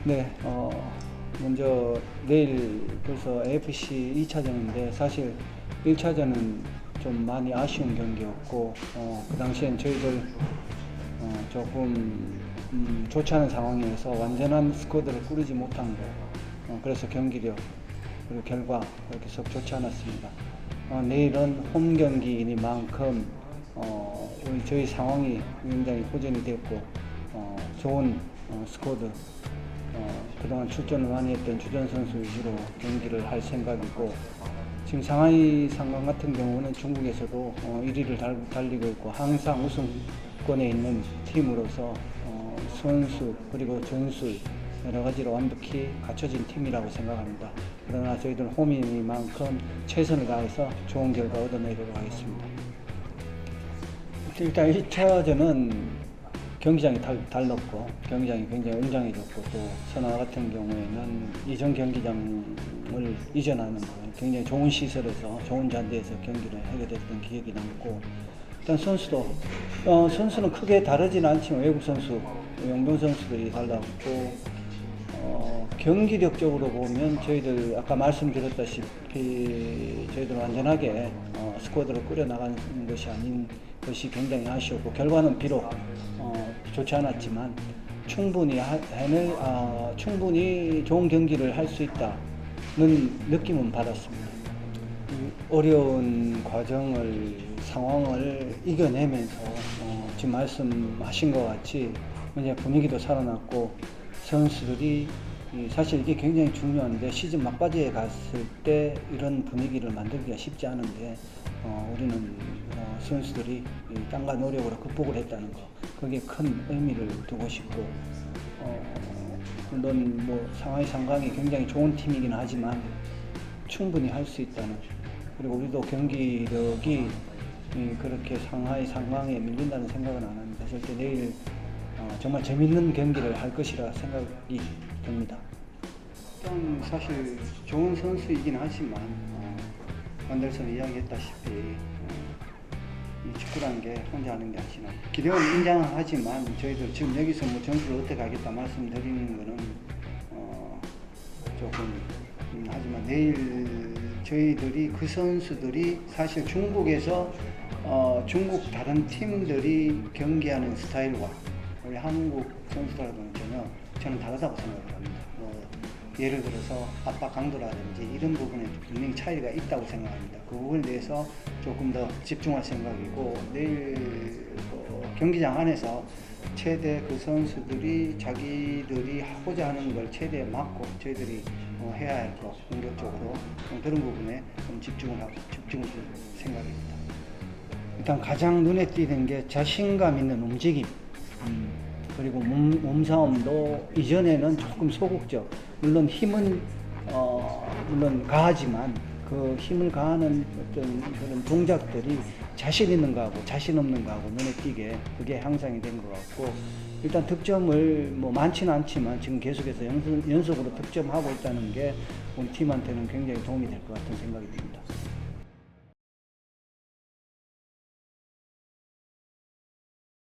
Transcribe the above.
네, 먼저 내일 벌써 AFC 2차전인데 사실 1차전은 좀 많이 아쉬운 경기였고 그 당시엔 저희들 조금 좋지 않은 상황에서 완전한 스쿼드를 꾸리지 못한 거 그래서 경기력 그리고 결과 그렇게 썩 좋지 않았습니다. 내일은 홈 경기이니만큼 저희 상황이 굉장히 호전이 됐고 좋은 스쿼드 그동안 출전을 많이 했던 주전 선수 위주로 경기를 할 생각이고 지금 상하이 상강 같은 경우는 중국에서도 1위를 달리고 있고 항상 우승권에 있는 팀으로서 선수 그리고 전술 여러 가지로 완벽히 갖춰진 팀이라고 생각합니다. 그러나 저희들은 홈이니만큼 최선을 다해서 좋은 결과 얻어내도록 하겠습니다. 일단 1차전은 경기장이 달랐고 경기장이 굉장히 웅장해졌고 또 선화 같은 경우에는 이전 경기장을 이전하는 굉장히 좋은 시설에서 좋은 잔디에서 경기를 하게 됐던 기억이 남고 일단 선수는 크게 다르진 않지만 외국 선수, 영동 선수들이 달랐고 경기력적으로 보면 저희들 아까 말씀드렸다시피 저희들 완전하게 스쿼드를 꾸려나가는 것이 아닌 것이 굉장히 아쉬웠고 결과는 비록 좋지 않았지만 충분히 좋은 경기를 할 수 있다는 느낌은 받았습니다. 어려운 상황을 이겨내면서 지금 말씀하신 것 같이 이제 분위기도 살아났고 선수들이 사실 이게 굉장히 중요한데 시즌 막바지에 갔을 때 이런 분위기를 만들기가 쉽지 않은데 우리는 선수들이 땀과 노력으로 극복을 했다는 거 그게 큰 의미를 두고 싶고 물론 상하이 상강이 굉장히 좋은 팀이긴 하지만 충분히 할 수 있다는 그리고 우리도 경기력이 그렇게 상하이 상강에 밀린다는 생각은 안 합니다. 절대 내일 정말 재밌는 경기를 할 것이라 생각이 듭니다. 일단 사실 좋은 선수이긴 하지만 안델슨이 이야기했다시피 이 축구라는 게 혼자 하는 게 아니라 기대는 인정하지만 저희들 지금 여기서 점수를 어떻게 하겠다 말씀드리는 거는 조금 하지만 내일 저희들이 그 선수들이 사실 중국에서 중국 다른 팀들이 경기하는 스타일과 우리 한국 선수들하고는 전혀 저는 다르다고 생각을 합니다. 예를 들어서 압박 강도라든지 이런 부분에 분명히 차이가 있다고 생각합니다. 그 부분에 대해서 조금 더 집중할 생각이고 내일 경기장 안에서 최대 그 선수들이 자기들이 하고자 하는 걸 최대 막고 저희들이 해야 할 거 공격적으로 그런 부분에 좀 집중을 줄 생각입니다. 일단 가장 눈에 띄는 게 자신감 있는 움직임 그리고 몸싸움도 이전에는 조금 소극적 물론 힘은 물론 가하지만 그 힘을 가하는 어떤 그런 동작들이 자신 있는 거하고 자신 없는 거하고 눈에 띄게 그게 향상이 된 것 같고 일단 득점을 많지는 않지만 지금 계속해서 연속으로 득점하고 있다는 게 우리 팀한테는 굉장히 도움이 될 것 같은 생각이 듭니다.